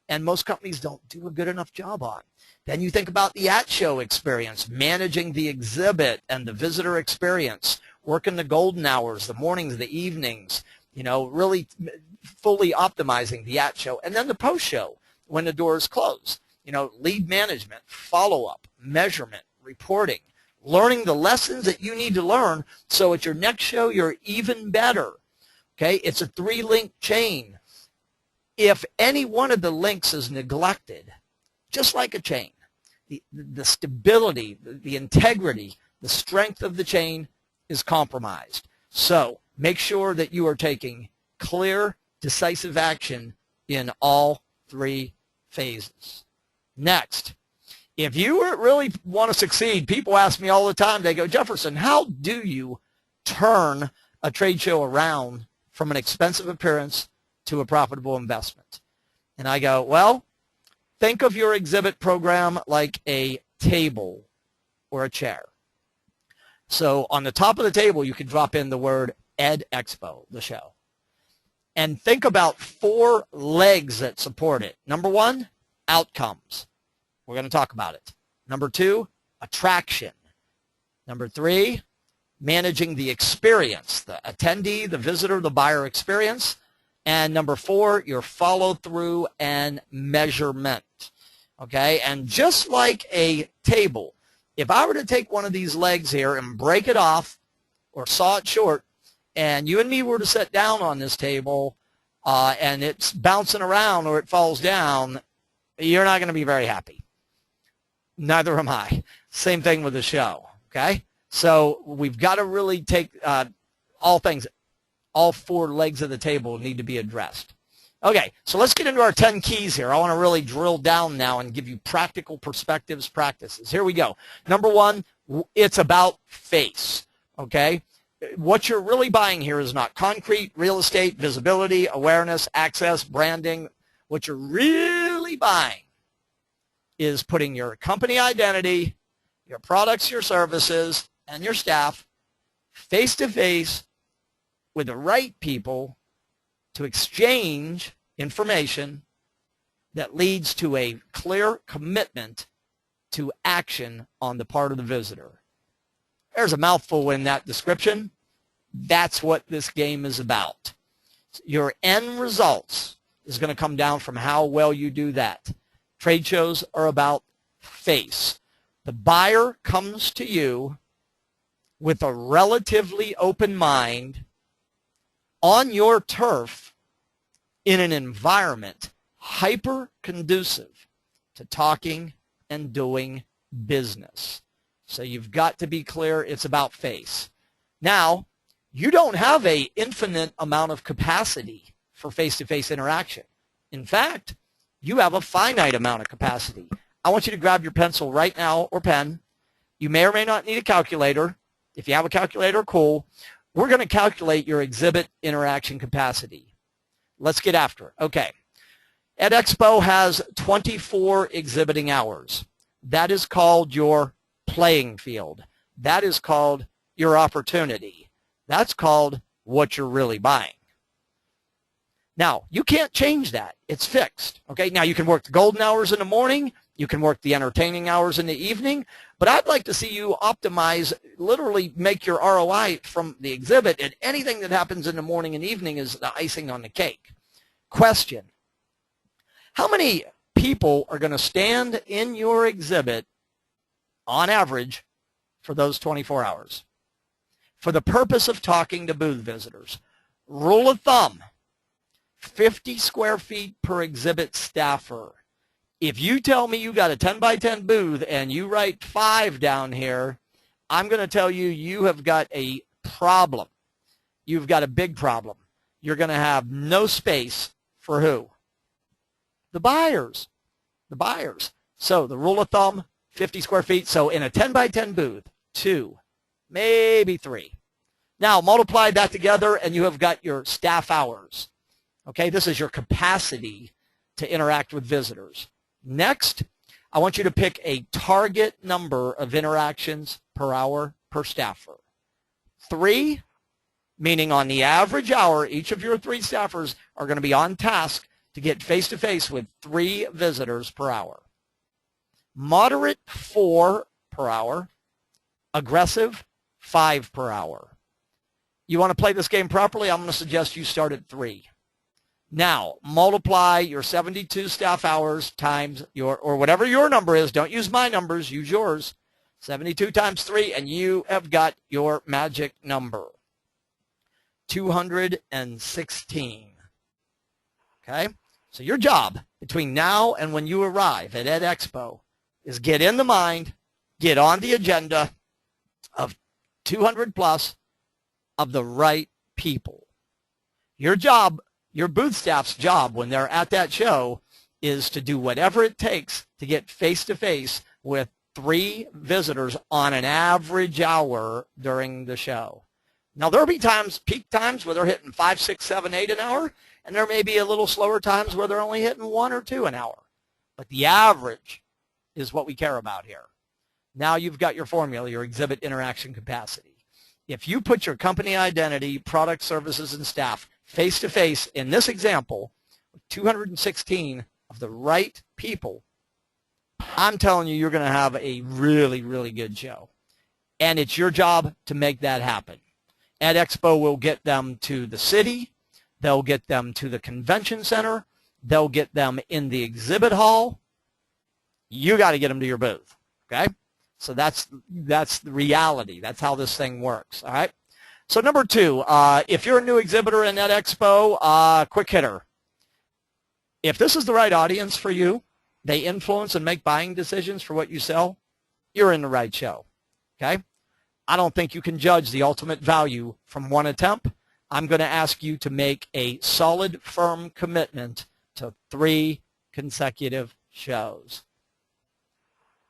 and most companies don't do a good enough job on. Then you think about the at-show experience, managing the exhibit and the visitor experience, working the golden hours, the mornings, the evenings, really fully optimizing the at-show. And then the post-show, when the doors close, lead management, follow-up, measurement, reporting, learning the lessons that you need to learn so at your next show you're even better. Okay, it's a 3-link chain. If any one of the links is neglected, just like a chain, the stability, the integrity, the strength of the chain is compromised. So make sure that you are taking clear, decisive action in all 3 phases. Next, if you really want to succeed, people ask me all the time, they go, Jefferson, how do you turn a trade show around from an expensive appearance to a profitable investment? And I go, well, think of your exhibit program like a table or a chair. So on the top of the table, you can drop in the word Ed Expo, the show. And think about 4 legs that support it. Number 1, outcomes. We're going to talk about it. Number 2, attraction. Number 3, managing the experience, the attendee, the visitor, the buyer experience. And number 4, your follow-through and measurement. Okay, and just like a table, if I were to take one of these legs here and break it off or saw it short, and you and me were to sit down on this table and it's bouncing around or it falls down, you're not going to be very happy. Neither am I. Same thing with the show, okay? So we've got to really take all 4 legs of the table need to be addressed. Okay, so let's get into our 10 keys here. I want to really drill down now and give you practical perspectives, practices. Here we go. Number 1, it's about face, okay? What you're really buying here is not concrete, real estate, visibility, awareness, access, branding. What you're really buying is putting your company identity, your products, your services, and your staff face-to-face with the right people to exchange information that leads to a clear commitment to action on the part of the visitor. There's a mouthful in that description. That's what this game is about. Your end results is going to come down from how well you do that. Trade shows are about face. The buyer comes to you with a relatively open mind on your turf in an environment hyper conducive to talking and doing business. So you've got to be clear it's about face. Now, you don't have an infinite amount of capacity for face-to-face interaction. In fact, you have a finite amount of capacity. I want you to grab your pencil right now or pen. You may or may not need a calculator. If you have a calculator, cool. We're going to calculate your exhibit interaction capacity. Let's get after it. Okay. Ed Expo has 24 exhibiting hours. That is called your playing field. That is called your opportunity. That's called what you're really buying. Now, you can't change that. It's fixed. Okay. Now, you can work the golden hours in the morning. You can work the entertaining hours in the evening. But I'd like to see you optimize, literally make your ROI from the exhibit, and anything that happens in the morning and evening is the icing on the cake. Question. How many people are going to stand in your exhibit on average for those 24 hours? For the purpose of talking to booth visitors. Rule of thumb, 50 square feet per exhibit staffer. If you tell me you got a 10 by 10 booth and you write 5 down here, I'm going to tell you you have got a problem. You've got a big problem. You're going to have no space for who? The buyers. The buyers. So the rule of thumb, 50 square feet. So in a 10 by 10 booth, 2, maybe 3. Now multiply that together and you have got your staff hours. Okay, this is your capacity to interact with visitors. Next, I want you to pick a target number of interactions per hour per staffer. 3, meaning on the average hour, each of your 3 staffers are going to be on task to get face-to-face with 3 visitors per hour. Moderate, 4 per hour. Aggressive, 5 per hour. You want to play this game properly? I'm going to suggest you start at 3. Now, multiply your 72 staff hours times your, or whatever your number is. Don't use my numbers, use yours. 72 times 3, and you have got your magic number. 216. Okay? So your job between now and when you arrive at Ed Expo is get in the mind, get on the agenda of 200 plus of the right people. Your job, your booth staff's job when they're at that show is to do whatever it takes to get face-to-face with 3 visitors on an average hour during the show. Now, there'll be times, peak times, where they're hitting 5, 6, 7, 8 an hour, and there may be a little slower times where they're only hitting 1 or 2 an hour. But the average is what we care about here. Now you've got your formula, your exhibit interaction capacity. If you put your company identity, product, services, and staff face-to-face in this example, 216 of the right people, I'm telling you, you're going to have a really, really good show. And it's your job to make that happen. Ed Expo will get them to the city. They'll get them to the convention center. They'll get them in the exhibit hall. You got to get them to your booth, okay? So that's the reality. That's how this thing works, all right? So number 2, if you're a new exhibitor in Ed Expo, quick hitter. If this is the right audience for you, they influence and make buying decisions for what you sell, you're in the right show, okay? I don't think you can judge the ultimate value from one attempt. I'm going to ask you to make a solid, firm commitment to 3 consecutive shows.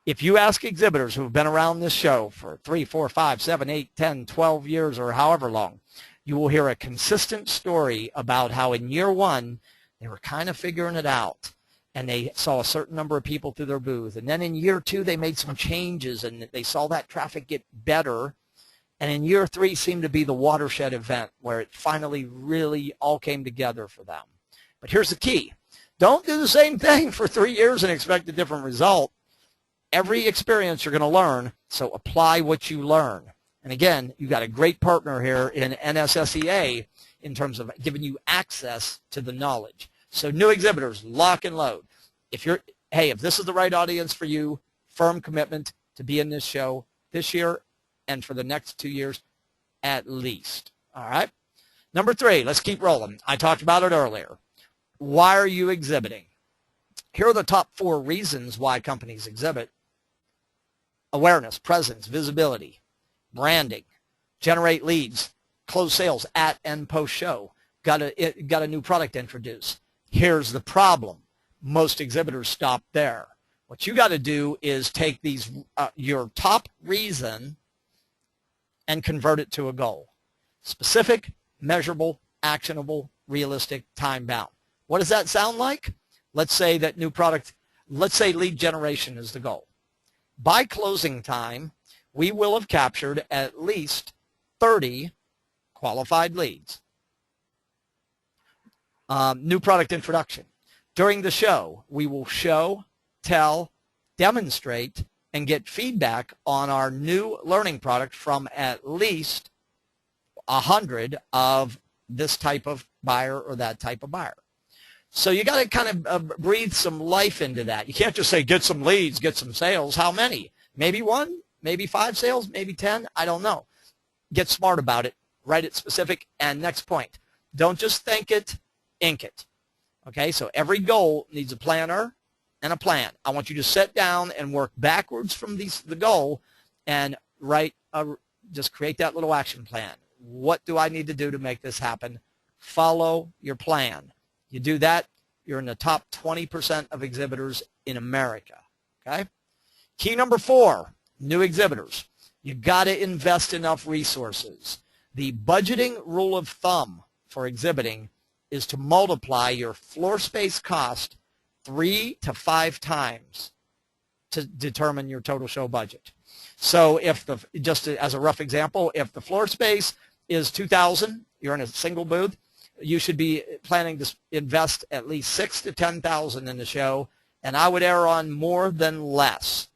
If you ask exhibitors who have been around this show for 3, 4, 5, 7, 8, 10, 12 years or however long, you will hear a consistent story about how in year 1 they were kind of figuring it out and they saw a certain number of people through their booth. And then in year 2 they made some changes and they saw that traffic get better. And in year 3 seemed to be the watershed event where it finally really all came together for them. But here's the key. Don't do the same thing for 3 years and expect a different result. Every experience you're going to learn, so apply what you learn. And again, you've got a great partner here in NSSEA in terms of giving you access to the knowledge. So new exhibitors, lock and load. If this is the right audience for you, firm commitment to be in this show this year and for the next 2 years at least. All right? Number 3, let's keep rolling. I talked about it earlier. Why are you exhibiting? Here are the top 4 reasons why companies exhibit. Awareness, presence, visibility, branding, generate leads, close sales at and post-show, got a new product introduced. Here's the problem. Most exhibitors stop there. What you got to do is take these your top reason and convert it to a goal. Specific, measurable, actionable, realistic, time-bound. What does that sound like? Let's say that let's say lead generation is the goal. By closing time, we will have captured at least 30 qualified leads. New product introduction. During the show, we will show, tell, demonstrate, and get feedback on our new learning product from at least 100 of this type of buyer or that type of buyer. So you got to kind of breathe some life into that. You can't just say, get some leads, get some sales. How many? Maybe 1, maybe 5 sales, maybe 10. I don't know. Get smart about it. Write it specific. And next point, don't just think it, ink it. Okay, so every goal needs a planner and a plan. I want you to sit down and work backwards from the goal and just create that little action plan. What do I need to do to make this happen? Follow your plan. You do that, you're in the top 20% of exhibitors in America, okay? Key number 4, new exhibitors. You've got to invest enough resources. The budgeting rule of thumb for exhibiting is to multiply your floor space cost 3 to 5 times to determine your total show budget. So if just as a rough example, if the floor space is $2,000, you're in a single booth, you should be planning to invest at least $6,000 to $10,000 in the show, and I would err on more than less.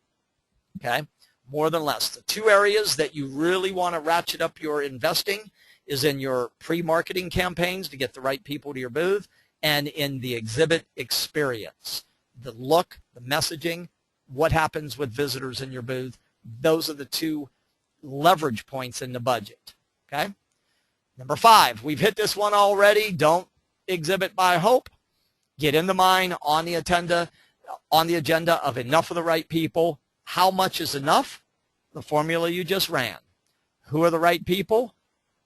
Okay, more than less. The 2 areas that you really want to ratchet up your investing is in your pre-marketing campaigns to get the right people to your booth, and in the exhibit experience. The look, the messaging, what happens with visitors in your booth. Those are the 2 leverage points in the budget. Okay. Number 5, we've hit this one already. Don't exhibit by hope. Get in the mind on the agenda of enough of the right people. How much is enough? The formula you just ran. Who are the right people?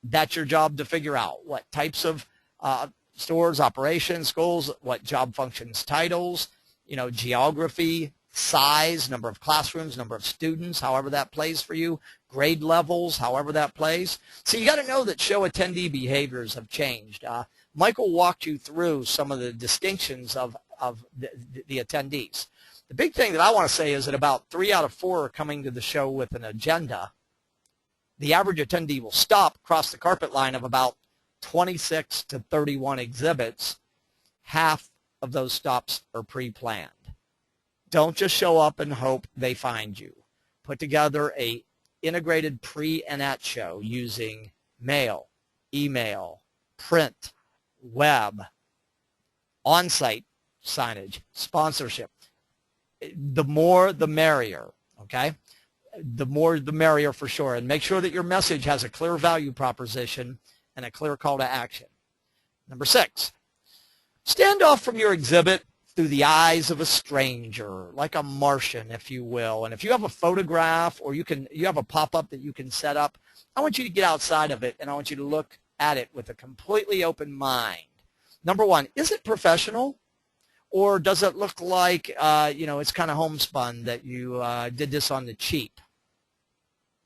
That's your job to figure out. What types of stores, operations, schools, what job functions, titles, geography, size, number of classrooms, number of students, however that plays for you, grade levels, however that plays. So you got to know that show attendee behaviors have changed. Michael walked you through some of the distinctions of the attendees. The big thing that I want to say is that about 3 out of 4 are coming to the show with an agenda. The average attendee will stop across the carpet line of about 26 to 31 exhibits. Half of those stops are pre-planned. Don't just show up and hope they find you. Put together a integrated pre and at show using mail, email, print, web, on-site signage, sponsorship. The more the merrier, okay? The more the merrier for sure. And make sure that your message has a clear value proposition and a clear call to action. Number 6, stand off from your exhibit through the eyes of a stranger, like a Martian, if you will. And if you have a photograph or you have a pop-up that you can set up, I want you to get outside of it and I want you to look at it with a completely open mind. Number 1, is it professional? Or does it look like, it's kind of homespun that you did this on the cheap?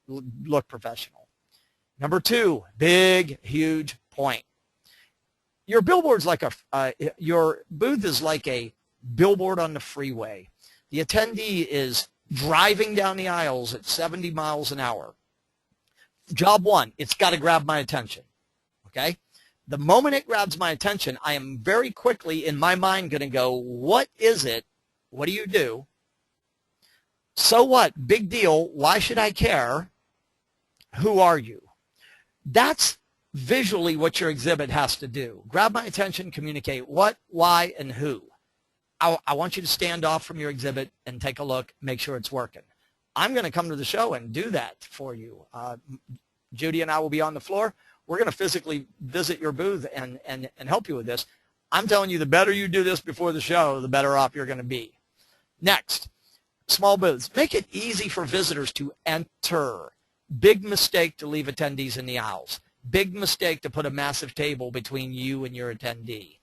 Look professional. Number 2, big, huge point. Your billboard's like your booth is like a billboard on the freeway. The attendee is driving down the aisles at 70 miles an hour. Job 1, it's got to grab my attention. Okay? The moment it grabs my attention, I am very quickly in my mind going to go, what is it? What do you do? So what? Big deal. Why should I care? Who are you? That's visually what your exhibit has to do. Grab my attention, communicate what, why, and who. I want you to stand off from your exhibit and take a look, make sure it's working. I'm going to come to the show and do that for you. Judy and I will be on the floor. We're going to physically visit your booth and help you with this. I'm telling you, the better you do this before the show, the better off you're going to be. Next, small booths. Make it easy for visitors to enter. Big mistake to leave attendees in the aisles. Big mistake to put a massive table between you and your attendee.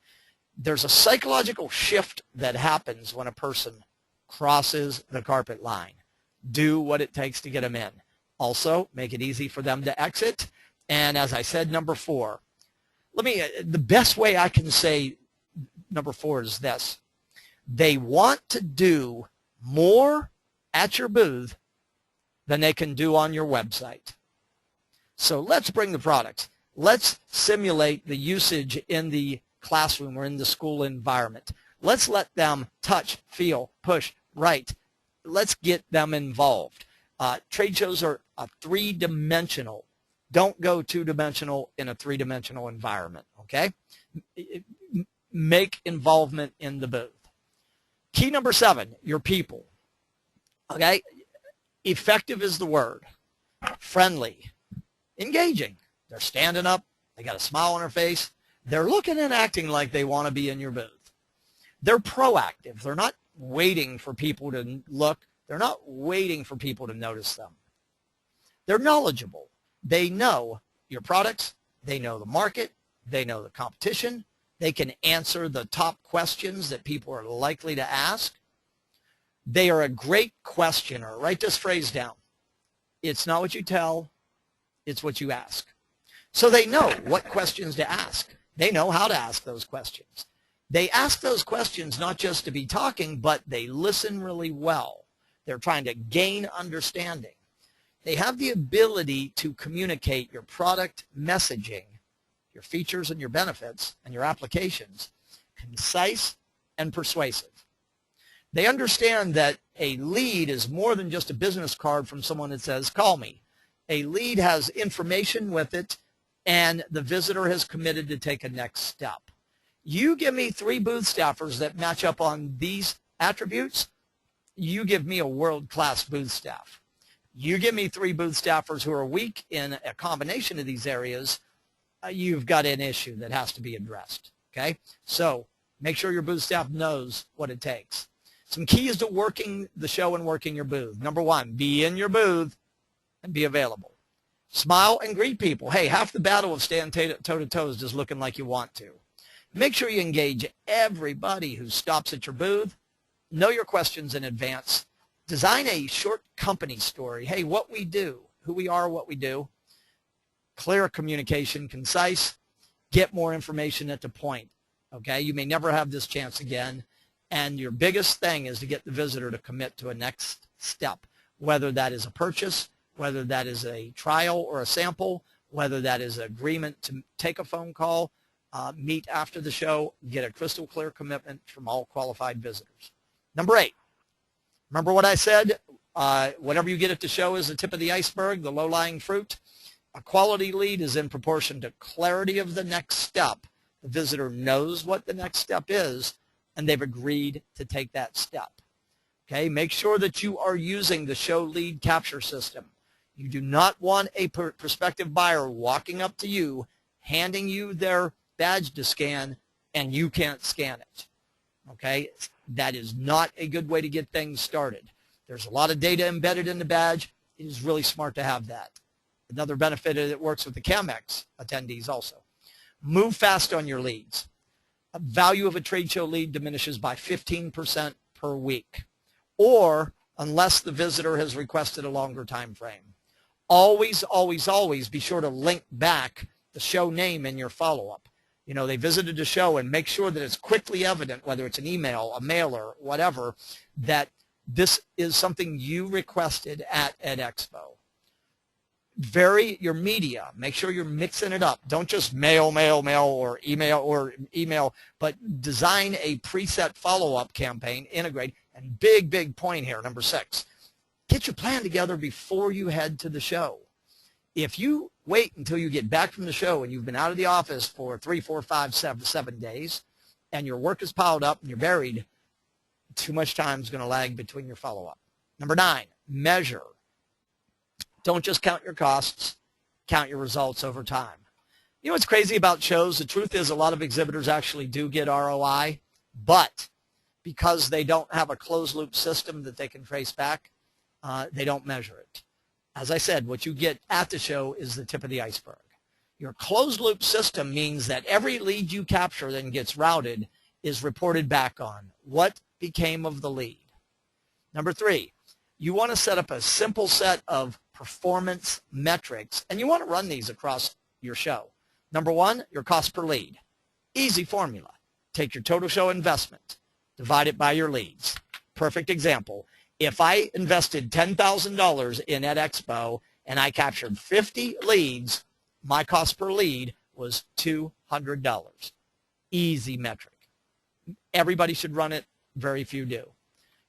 There's a psychological shift that happens when a person crosses the carpet line. Do what it takes to get them in. Also, make it easy for them to exit. And as I said, number 4, the best way I can say number 4 is this. They want to do more at your booth than they can do on your website. So let's bring the products. Let's simulate the usage in the classroom or in the school environment. Let's let them touch, feel, push, write. Let's get them involved. Trade shows are a 3-dimensional. Don't go 2-dimensional in a 3-dimensional environment, okay? Make involvement in the booth. Key number 7, your people, okay? Effective is the word. Friendly. Engaging. They're standing up. They got a smile on their face. They're looking and acting like they want to be in your booth. They're proactive. They're not waiting for people to look. They're not waiting for people to notice them. They're knowledgeable. They know your products. They know the market. They know the competition. They can answer the top questions that people are likely to ask. They are a great questioner. Write this phrase down. It's not what you tell, it's what you ask. So they know what questions to ask. They know how to ask those questions. They ask those questions not just to be talking, but they listen really well. They're trying to gain understanding. They have the ability to communicate your product messaging, your features and your benefits and your applications, concise and persuasive. They understand that a lead is more than just a business card from someone that says, call me. A lead has information with it, and the visitor has committed to take a next step. You give me 3 booth staffers that match up on these attributes, you give me a world-class booth staff. You give me 3 booth staffers who are weak in a combination of these areas, you've got an issue that has to be addressed. Okay? So make sure your booth staff knows what it takes. Some keys to working the show and working your booth. Number 1, be in your booth and be available. Smile and greet people. Hey, half the battle of staying toe-to-toe is just looking like you want to. Make sure you engage everybody who stops at your booth. Know your questions in advance. Design a short company story. Hey, what we do, who we are, what we do. Clear communication, concise. Get more information at the point. Okay, you may never have this chance again. And your biggest thing is to get the visitor to commit to a next step, whether that is a purchase, whether that is a trial or a sample, whether that is an agreement to take a phone call, meet after the show, get a crystal clear commitment from all qualified visitors. Number 8, remember what I said? Whatever you get at the show is the tip of the iceberg, the low-lying fruit. A quality lead is in proportion to clarity of the next step. The visitor knows what the next step is, and they've agreed to take that step. Okay, make sure that you are using the show lead capture system. You do not want a prospective buyer walking up to you, handing you their badge to scan, and you can't scan it. Okay, that is not a good way to get things started. There's a lot of data embedded in the badge. It is really smart to have that. Another benefit is it works with the CAMEX attendees also. Move fast on your leads. The value of a trade show lead diminishes by 15% per week, or unless the visitor has requested a longer time frame. Always, always, always be sure to link back the show name in your follow-up. You know, they visited the show, and make sure that it's quickly evident, whether it's an email, a mailer, whatever, that this is something you requested at Expo. Vary your media. Make sure you're mixing it up. Don't just mail, or email, but design a preset follow-up campaign, integrate, and big point here, number 6. Get your plan together before you head to the show. If you wait until you get back from the show and you've been out of the office for 3, 4, 5, 7 days, and your work is piled up and you're buried, too much time is going to lag between your follow-up. Number 9, measure. Don't just count your costs, count your results over time. You know what's crazy about shows? The truth is a lot of exhibitors actually do get ROI, but because they don't have a closed-loop system that they can trace back, they don't measure it. As I said, what you get at the show is the tip of the iceberg. Your closed-loop system means that every lead you capture then gets routed is reported back on. What became of the lead? Number 3, you want to set up a simple set of performance metrics, and you want to run these across your show. Number 1, your cost per lead. Easy formula. Take your total show investment, divide it by your leads. Perfect example. If I invested $10,000 in at Expo and I captured 50 leads, my cost per lead was $200. Easy metric. Everybody should run it. Very few do.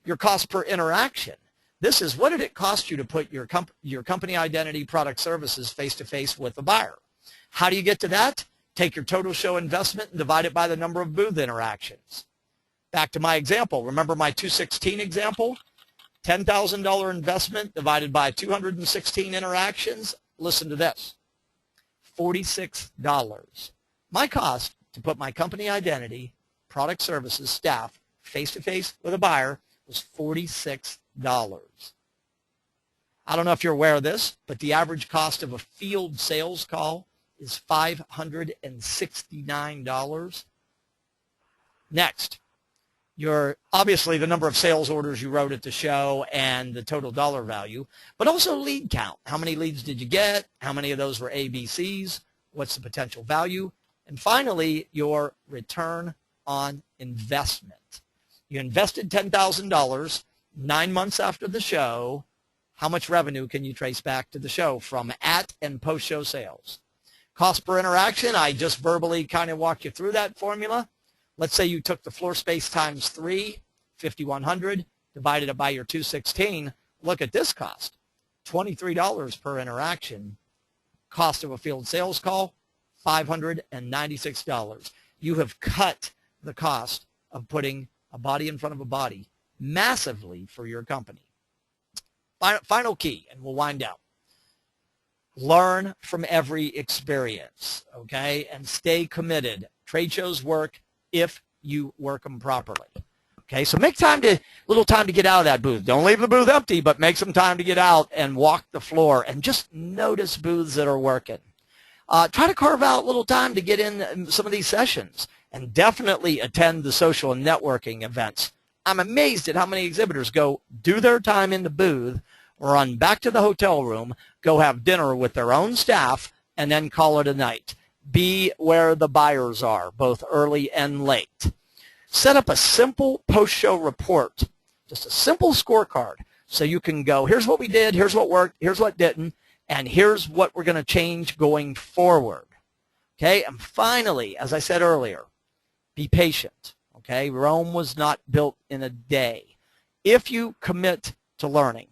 Your cost per interaction. This is what did it cost you to put your company identity, product, services face-to-face with a buyer. How do you get to that? Take your total show investment and divide it by the number of booth interactions. Back to my example. Remember my 216 example? $10,000 investment divided by 216 interactions. Listen to this. $46. My cost to put my company identity, product, services, staff face-to-face with a buyer was $46. I don't know if you're aware of this, but the average cost of a field sales call is $569. Next, your obviously the number of sales orders you wrote at the show and the total dollar value, but also lead count. How many leads did you get? How many of those were ABCs? What's the potential value? And finally, your return on investment. You invested $10,000 9 months after the show. How much revenue can you trace back to the show from at and post-show sales? Cost per interaction, I just verbally kind of walked you through that formula. Let's say you took the floor space times 3, 5,100, divided it by your 216. Look at this cost, $23 per interaction. Cost of a field sales call, $596. You have cut the cost of putting a body in front of a body massively for your company. Final key, and we'll wind down. Learn from every experience, okay? And stay committed. Trade shows work if you work them properly. Okay, so make little time to get out of that booth. Don't leave the booth empty, but make some time to get out and walk the floor and just notice booths that are working. Try to carve out a little time to get in some of these sessions and definitely attend the social and networking events. I'm amazed at how many exhibitors go do their time in the booth, run back to the hotel room, go have dinner with their own staff, and then call it a night. Be where the buyers are, both early and late. Set up a simple post-show report, just a simple scorecard, so you can go, here's what we did, here's what worked, here's what didn't, and here's what we're going to change going forward. Okay, and finally, as I said earlier, be patient. Okay, Rome was not built in a day. If you commit to learning,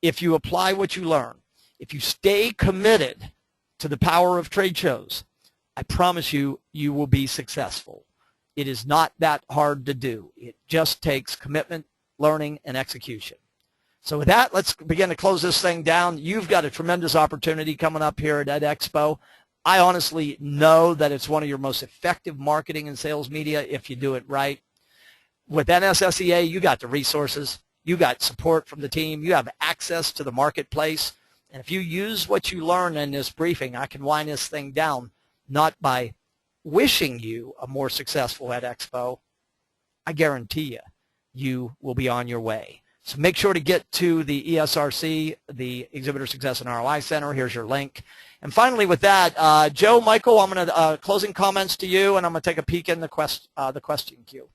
if you apply what you learn, if you stay committed to the power of trade shows, I promise you, you will be successful. It is not that hard to do. It just takes commitment, learning, and execution. So with that, let's begin to close this thing down. You've got a tremendous opportunity coming up here at Expo. I honestly know that it's one of your most effective marketing and sales media if you do it right. With NSSEA, you got the resources. You got support from the team. You have access to the marketplace. And if you use what you learn in this briefing, I can wind this thing down, not by wishing you a more successful at Expo. I guarantee you, you will be on your way. So make sure to get to the ESRC, the Exhibitor Success and ROI Center. Here's your link. And finally with that, Joe, Michael, I'm going to closing comments to you, and I'm going to take a peek in the question queue.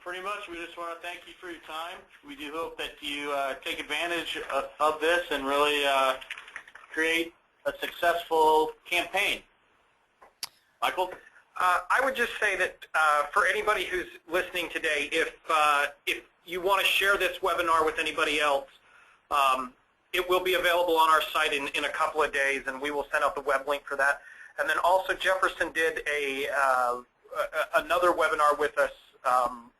Pretty much, we just want to thank you for your time. We do hope that you take advantage of this and really create a successful campaign. Michael? I would just say that for anybody who's listening today, if you want to share this webinar with anybody else, it will be available on our site in a couple of days, and we will send out the web link for that. And then also Jefferson did another webinar with us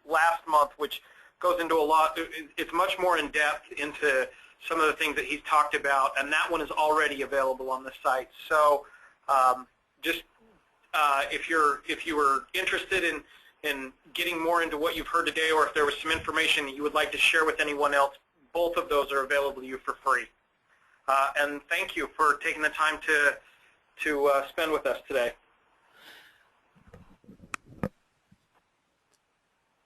last month, which goes into a lot. It's much more in depth into some of the things that he's talked about, and that one is already available on the site. So if you were interested in getting more into what you've heard today, or if there was some information that you would like to share with anyone else, both of those are available to you for free. And thank you for taking the time to spend with us today.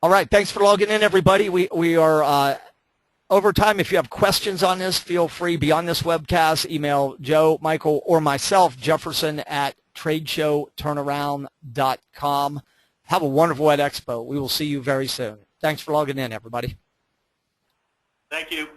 All right, thanks for logging in, everybody. We are over time. If you have questions on this, feel free, beyond this webcast, email Joe, Michael, or myself, Jefferson at tradeshowturnaround.com. Have a wonderful Expo. We will see you very soon. Thanks for logging in, everybody. Thank you.